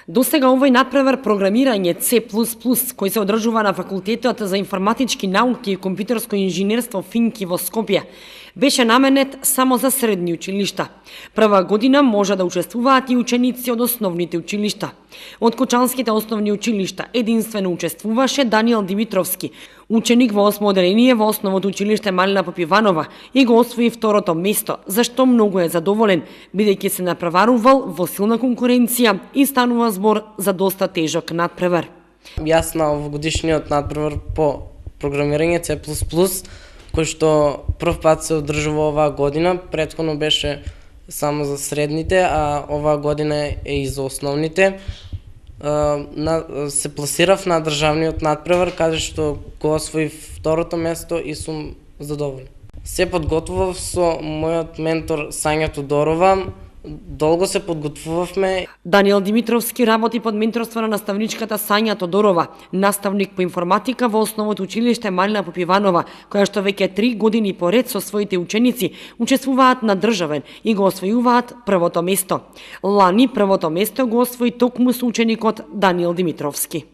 Досега овој надпревар програмирање C++, кој се одржува на Факултетот за информатички науки и компјутерско инженерство Финки во Скопје, беше наменет само за средни училишта. Прва година може да учествуваат и ученици од основните училишта. Од Кочанските основни училишта единствено учествуваше Даниел Димитровски, ученик во 8 оделение во основното училиште Малина Попиванова и го освои второто место, за што многу е задоволен, бидејќи се напреварувал во силна конкуренција и станува збор за доста тежок надпревар. Јас на овогодишниот надпревар по програмирање C++, кој што прв пат се одржува оваа година, претходно беше само за средните, а оваа година е и за основните. Се пласирав на државниот надпревар, каде што го освоив второто место и сум задоволен. Се подготвував со мојот ментор Сања Тодорова, долго се подготвувавме. Даниел Димитровски работи под менторство на наставничката Сања Тодорова, наставник по информатика во основното училиште Малина Попиванова, која што веќе 3 години поред со своите ученици учествуваат на државен и го освојуваат првото место. Лани првото место го освои токму со ученикот Даниел Димитровски.